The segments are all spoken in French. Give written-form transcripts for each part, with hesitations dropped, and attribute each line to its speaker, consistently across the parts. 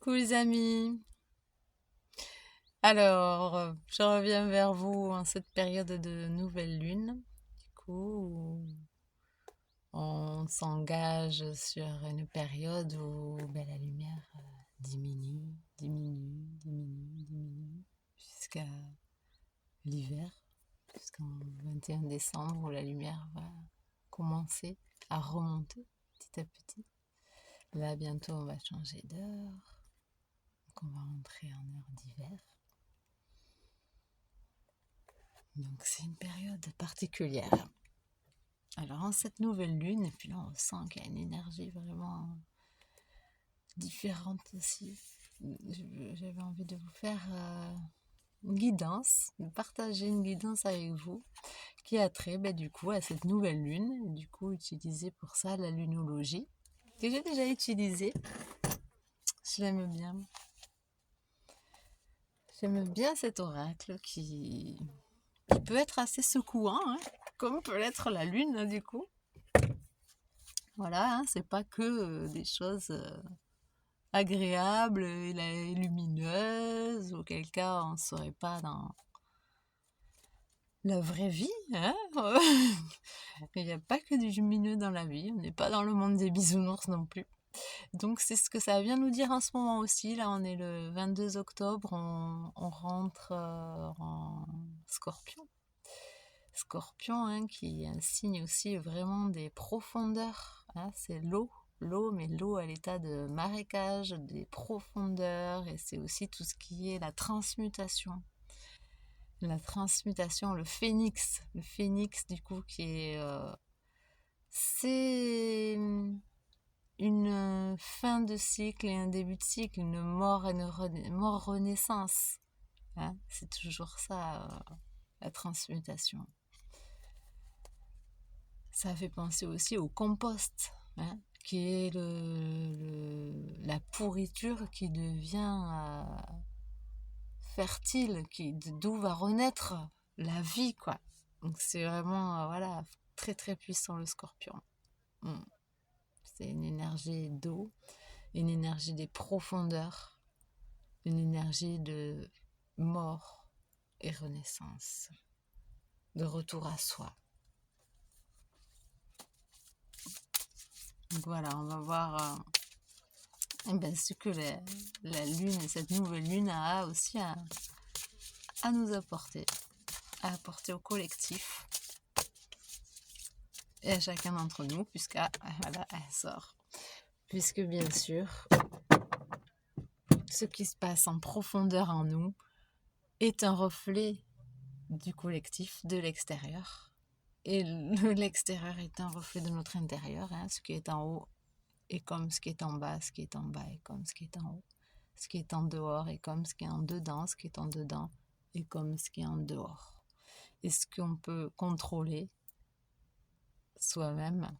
Speaker 1: Coucou les amis. Alors, je reviens vers vous en cette période de nouvelle lune, du coup, où on s'engage sur une période où ben, la lumière diminue, diminue, diminue, diminue, jusqu'à l'hiver, jusqu'en 21 décembre, où la lumière va commencer à remonter petit à petit. Là, bientôt, on va changer d'heure, donc on va rentrer en heure d'hiver. Donc c'est une période particulière. Alors en cette nouvelle lune, et puis là on sent qu'il y a une énergie vraiment différente aussi. J'avais envie de vous faire une guidance, de partager une guidance avec vous qui a trait du coup à cette nouvelle lune, et du coup utiliser pour ça la lunologie que j'ai déjà utilisée. Je l'aime bien. J'aime bien cet oracle qui peut être assez secouant, hein, comme peut l'être la lune du coup. Voilà, hein, c'est pas que des choses agréables et lumineuses, auquel cas on ne serait pas dans la vraie vie. Hein. Il n'y a pas que du lumineux dans la vie, on n'est pas dans le monde des bisounours non plus. Donc c'est ce que ça vient nous dire en ce moment aussi. Là, on est le 22 octobre, on rentre en Scorpion. Scorpion, hein, qui est un signe aussi vraiment des profondeurs. Hein, c'est l'eau, mais l'eau à l'état de marécage, des profondeurs, et c'est aussi tout ce qui est la transmutation. La transmutation, le phénix du coup, qui est... c'est une fin de cycle et un début de cycle, une mort et une mort-renaissance. Hein, c'est toujours ça, la transmutation. Ça fait penser aussi au compost, hein, qui est la pourriture qui devient fertile, d'où va renaître la vie, quoi. Donc c'est vraiment, voilà, très très puissant le scorpion. C'est une énergie d'eau, une énergie des profondeurs, une énergie de mort et renaissance, de retour à soi. Donc voilà, on va voir ce que la lune et cette nouvelle lune a aussi à nous apporter, à apporter au collectif et à chacun d'entre nous, voilà, elle sort. Puisque bien sûr, ce qui se passe en profondeur en nous est un reflet du collectif, de l'extérieur. Et l'extérieur est un reflet de notre intérieur, hein, ce qui est en haut est comme ce qui est en bas, ce qui est en bas est comme ce qui est en haut. Ce qui est en dehors est comme ce qui est en dedans, ce qui est en dedans est comme ce qui est en dehors. Et ce qu'on peut contrôler soi-même,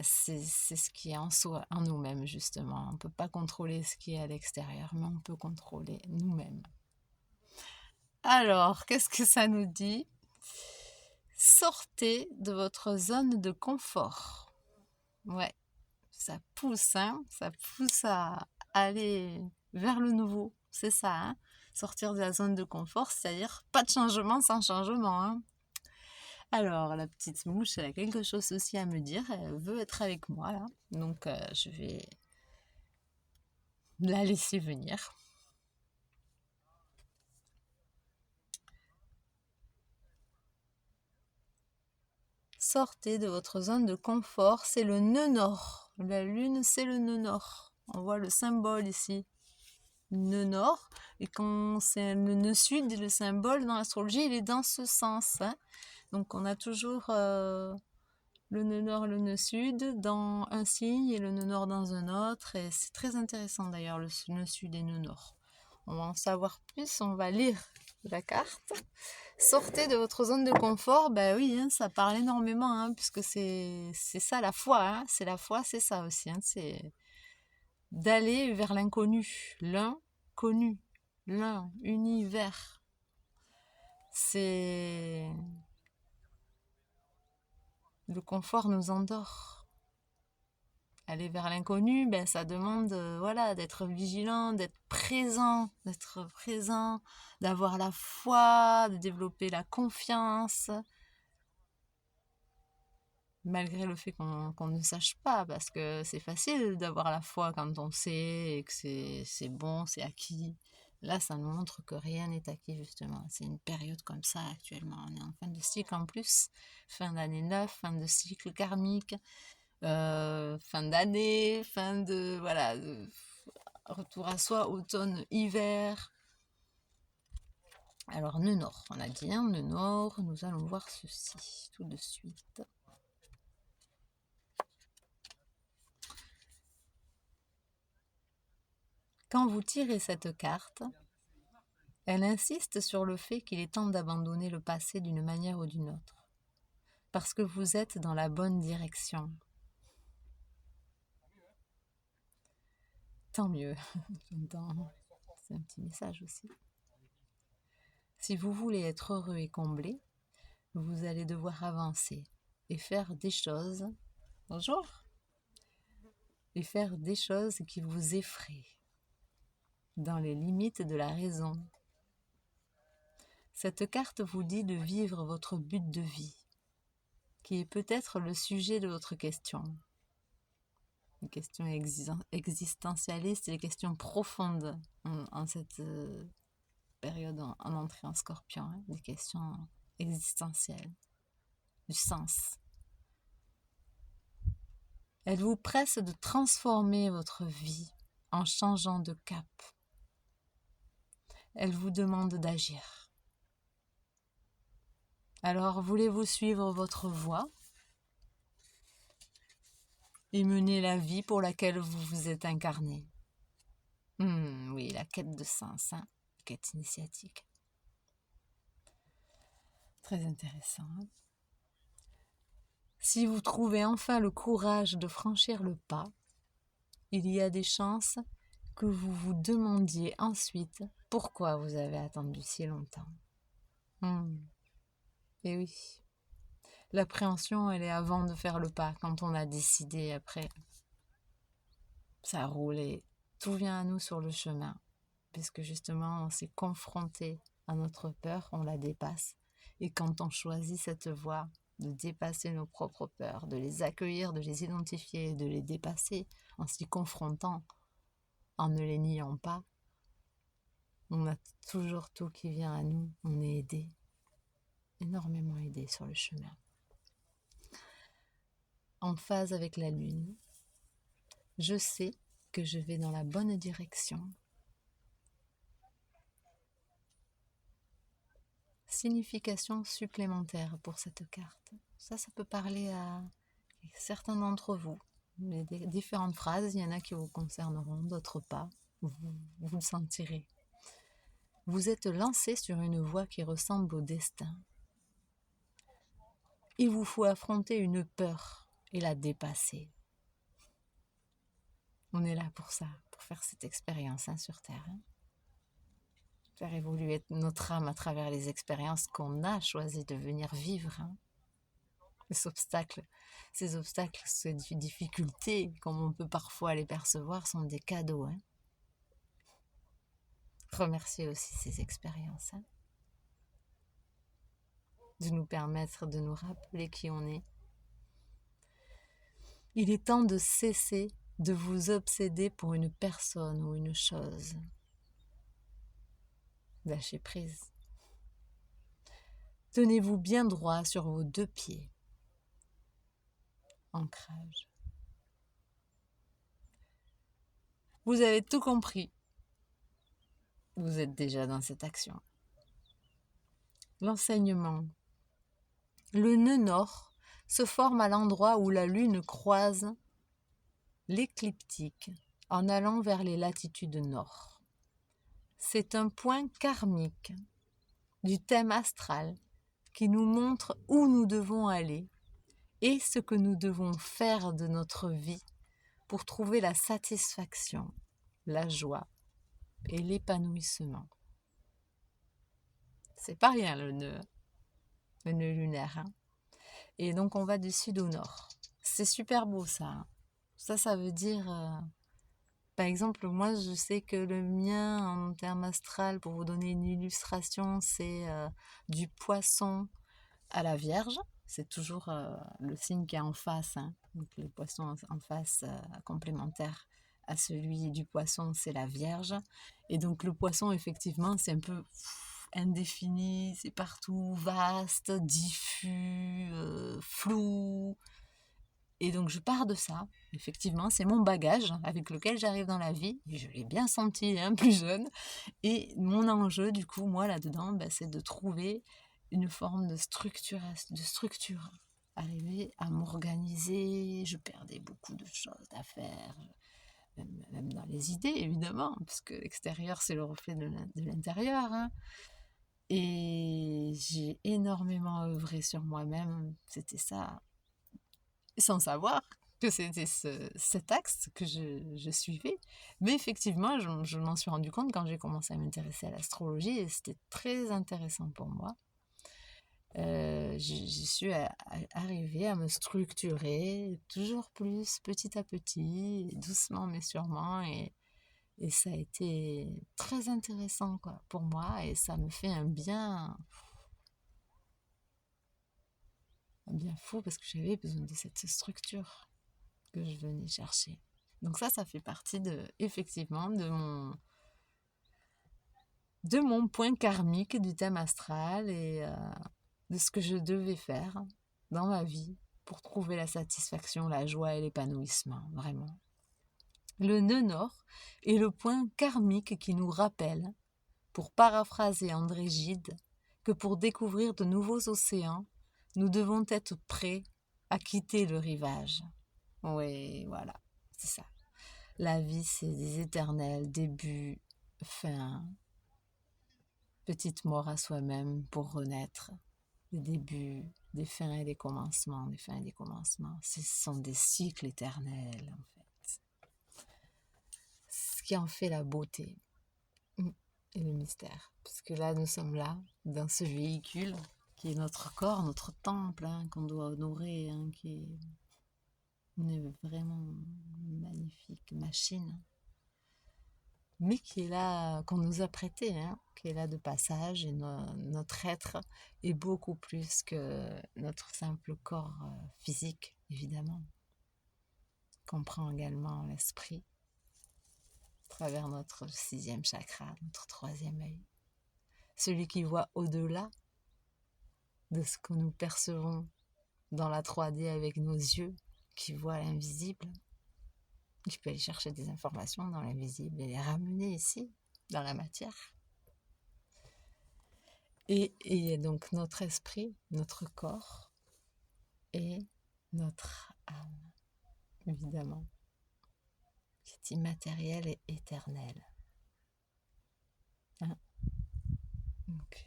Speaker 1: c'est ce qui est en soi, en nous-mêmes justement. On ne peut pas contrôler ce qui est à l'extérieur, mais on peut contrôler nous-mêmes. Alors, qu'est-ce que ça nous dit ? Sortez de votre zone de confort. Ouais, ça pousse, hein, ça pousse à aller vers le nouveau. C'est ça, hein. Sortir de la zone de confort, c'est-à-dire pas de changement sans changement, hein. Alors, la petite mouche, elle a quelque chose aussi à me dire. Elle veut être avec moi, là. Donc, je vais la laisser venir. Sortez de votre zone de confort. C'est le nœud nord. La lune, c'est le nœud nord. On voit le symbole ici. Nœud nord. Et quand c'est le nœud sud, le symbole dans l'astrologie, il est dans ce sens, hein. Donc, on a toujours... le nœud nord et le nœud sud dans un signe et le nœud nord dans un autre. Et c'est très intéressant d'ailleurs, le nœud sud et le nœud nord. On va en savoir plus, on va lire la carte. Sortez de votre zone de confort, oui, hein, ça parle énormément, hein, puisque c'est ça la foi. Hein, c'est la foi, c'est ça aussi. Hein, c'est d'aller vers l'inconnu, l'inconnu, l'univers. C'est... Le confort nous endort. Aller vers l'inconnu, ben, ça demande voilà, d'être vigilant, d'être présent, d'avoir la foi, de développer la confiance, malgré le fait qu'on ne sache pas, parce que c'est facile d'avoir la foi quand on sait et que c'est bon, c'est acquis. Là, ça nous montre que rien n'est acquis, justement. C'est une période comme ça actuellement. On est en fin de cycle en plus, fin d'année 9, fin de cycle karmique, fin d'année, fin de... Voilà, retour à soi, automne, hiver. Alors, nœud nord, on a dit, nœud nord, nous allons voir ceci tout de suite. Quand vous tirez cette carte, elle insiste sur le fait qu'il est temps d'abandonner le passé d'une manière ou d'une autre, parce que vous êtes dans la bonne direction. Tant mieux. C'est un petit message aussi. Si vous voulez être heureux et comblé, vous allez devoir avancer et faire des choses. Bonjour. Et faire des choses qui vous effraient, dans les limites de la raison. Cette carte vous dit de vivre votre but de vie, qui est peut-être le sujet de votre question. Les questions existentialistes et les questions profondes en cette période en entrée en Scorpion, hein, des questions existentielles, du sens. Elle vous presse de transformer votre vie en changeant de cap. Elle vous demande d'agir. Alors, voulez-vous suivre votre voie et mener la vie pour laquelle vous vous êtes incarné? Oui, la quête de sens, hein, quête initiatique. Très intéressant. Hein. Si vous trouvez enfin le courage de franchir le pas, il y a des chances que vous vous demandiez ensuite pourquoi vous avez attendu si longtemps. Et oui, l'appréhension, elle est avant de faire le pas. Quand on a décidé, après, ça roule et tout vient à nous sur le chemin. Puisque justement, on s'est confronté à notre peur, on la dépasse. Et quand on choisit cette voie de dépasser nos propres peurs, de les accueillir, de les identifier, de les dépasser en s'y confrontant, en ne les niant pas, on a toujours tout qui vient à nous, on est aidé, énormément aidé sur le chemin. En phase avec la lune, je sais que je vais dans la bonne direction. Signification supplémentaire pour cette carte. Ça peut parler à certains d'entre vous. Les différentes phrases, il y en a qui vous concerneront, d'autres pas. Vous le sentirez. Vous êtes lancé sur une voie qui ressemble au destin. Il vous faut affronter une peur et la dépasser. On est là pour ça, pour faire cette expérience sur Terre. Faire évoluer notre âme à travers les expériences qu'on a choisi de venir vivre. Ces obstacles, ces difficultés, comme on peut parfois les percevoir, sont des cadeaux. Remercier aussi ces expériences. De nous permettre de nous rappeler qui on est. Il est temps de cesser de vous obséder pour une personne ou une chose. Lâchez prise. Tenez-vous bien droit sur vos 2 pieds. Ancrage. Vous avez tout compris. Vous êtes déjà dans cette action. L'enseignement. Le nœud nord se forme à l'endroit où la lune croise l'écliptique en allant vers les latitudes nord. C'est un point karmique du thème astral qui nous montre où nous devons aller et ce que nous devons faire de notre vie pour trouver la satisfaction, la joie et l'épanouissement. C'est pas rien le nœud lunaire. Et donc on va du sud au nord. C'est super beau ça. Ça veut dire... par exemple, moi, je sais que le mien, en termes astral, pour vous donner une illustration, c'est du poisson à la Vierge. C'est toujours le signe qui est en face, hein. Donc le poisson en face complémentaire à celui du poisson, c'est la Vierge. Et donc le poisson, effectivement, c'est un peu indéfini, c'est partout, vaste, diffus, flou. Et donc je pars de ça, effectivement, c'est mon bagage avec lequel j'arrive dans la vie, et je l'ai bien senti plus jeune, et mon enjeu du coup, moi là-dedans, c'est de trouver une forme de structure, arriver à m'organiser, je perdais beaucoup de choses à faire, même dans les idées évidemment, parce que l'extérieur c'est le reflet de l'intérieur, hein. Et j'ai énormément œuvré sur moi-même, c'était ça, sans savoir que c'était cet axe que je suivais. Mais effectivement, je m'en suis rendu compte quand j'ai commencé à m'intéresser à l'astrologie et c'était très intéressant pour moi. J'ai su arriver à me structurer toujours plus, petit à petit, doucement mais sûrement. Et ça a été très intéressant quoi, pour moi et ça me fait un bien fou parce que j'avais besoin de cette structure que je venais chercher. Donc ça fait partie effectivement de mon point karmique du thème astral et de ce que je devais faire dans ma vie pour trouver la satisfaction, la joie et l'épanouissement, vraiment. Le nœud nord est le point karmique qui nous rappelle, pour paraphraser André Gide, que pour découvrir de nouveaux océans, nous devons être prêts à quitter le rivage. Oui, voilà, c'est ça. La vie, c'est des éternels débuts, fins, petite mort à soi-même pour renaître. Des débuts, des fins et des commencements, des fins et des commencements. Ce sont des cycles éternels, en fait. Ce qui en fait la beauté et le mystère. Parce que là, nous sommes là, dans ce véhicule qui est notre corps, notre temple, hein, qu'on doit honorer, hein, qui est une vraiment magnifique machine, mais qui est là, qu'on nous a prêté, hein, qui est là de passage, et notre être est beaucoup plus que notre simple corps physique, évidemment. Comprend également l'esprit, à travers notre 6e chakra, notre 3e œil. Celui qui voit au-delà de ce que nous percevons dans la 3D avec nos yeux, qui voit l'invisible, qui peut aller chercher des informations dans l'invisible et les ramener ici, dans la matière. Et donc notre esprit, notre corps et notre âme, évidemment, qui est immatériel et éternel. Hein? Donc,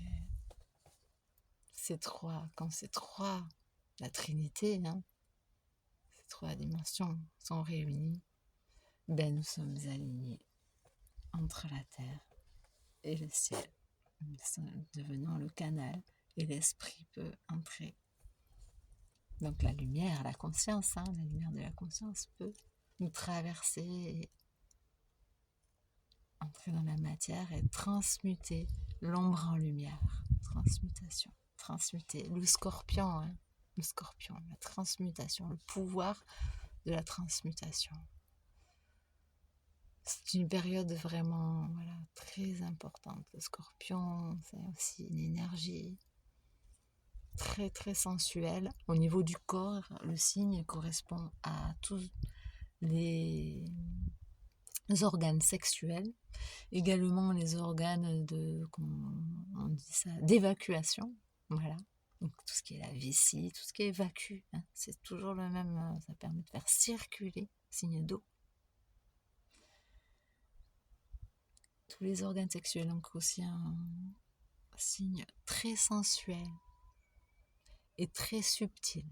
Speaker 1: quand ces trois, la Trinité, hein, ces 3 dimensions sont réunies, nous sommes alignés entre la terre et le ciel, devenant le canal et l'esprit peut entrer. Donc la lumière, la conscience, hein, la lumière de la conscience peut nous traverser et entrer dans la matière et transmuter l'ombre en lumière. Transmutation, transmuter. Le scorpion, hein, le scorpion, la transmutation, le pouvoir de la transmutation. C'est une période vraiment très importante. Le scorpion, c'est aussi une énergie très très sensuelle. Au niveau du corps, le signe correspond à tous les organes sexuels, également les organes on dit ça, d'évacuation. Voilà. Donc tout ce qui est la vessie, tout ce qui est évacue, hein, c'est toujours le même, ça permet de faire circuler, signe d'eau. Tous les organes sexuels ont aussi un signe très sensuel et très subtil,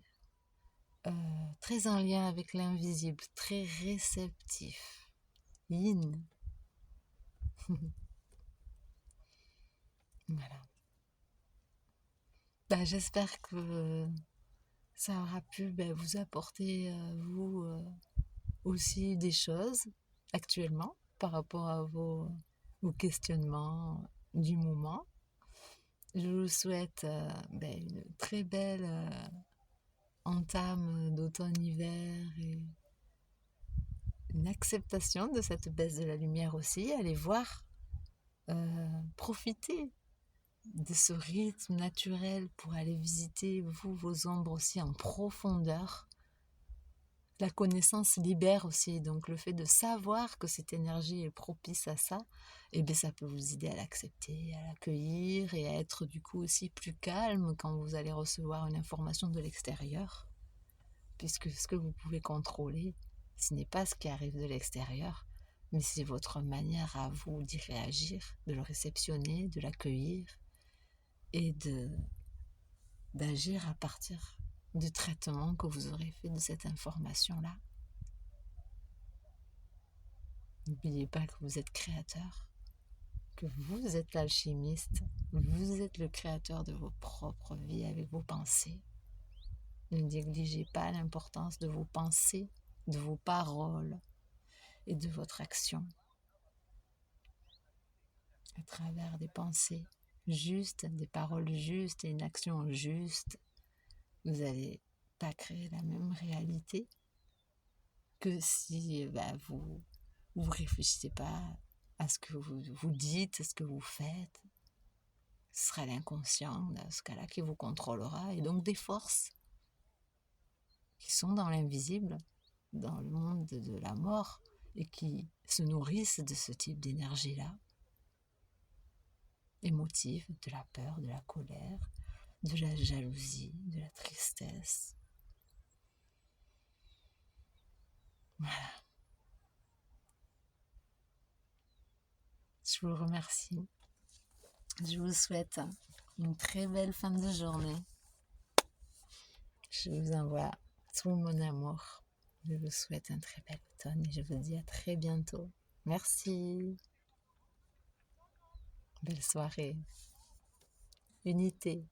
Speaker 1: très en lien avec l'invisible, très réceptif, yin. Voilà. J'espère que ça aura pu vous apporter, aussi des choses actuellement par rapport à vos questionnements du moment. Je vous souhaite une très belle entame d'automne-hiver et une acceptation de cette baisse de la lumière aussi. Allez voir, profitez de ce rythme naturel pour aller visiter vos ombres aussi en profondeur. La connaissance libère aussi, donc le fait de savoir que cette énergie est propice à ça, ça peut vous aider à l'accepter, à l'accueillir et à être du coup aussi plus calme quand vous allez recevoir une information de l'extérieur, puisque ce que vous pouvez contrôler, ce n'est pas ce qui arrive de l'extérieur, mais c'est votre manière à vous d'y réagir, de le réceptionner, de l'accueillir et d'agir à partir du traitement que vous aurez fait de cette information-là. N'oubliez pas que vous êtes créateur, que vous êtes l'alchimiste, vous êtes le créateur de vos propres vies avec vos pensées. Ne négligez pas l'importance de vos pensées, de vos paroles et de votre action. À travers des pensées justes, des paroles justes et une action juste, vous n'allez pas créer la même réalité que si vous ne réfléchissez pas à ce que vous dites, à ce que vous faites. Ce sera l'inconscient, dans ce cas-là, qui vous contrôlera. Et donc des forces qui sont dans l'invisible, dans le monde de la mort, et qui se nourrissent de ce type d'énergie-là, émotive, de la peur, de la colère, de la jalousie, de la tristesse. Voilà. Je vous remercie. Je vous souhaite une très belle fin de journée. Je vous envoie tout mon amour. Je vous souhaite un très bel automne et je vous dis à très bientôt. Merci. Belle soirée. Unité.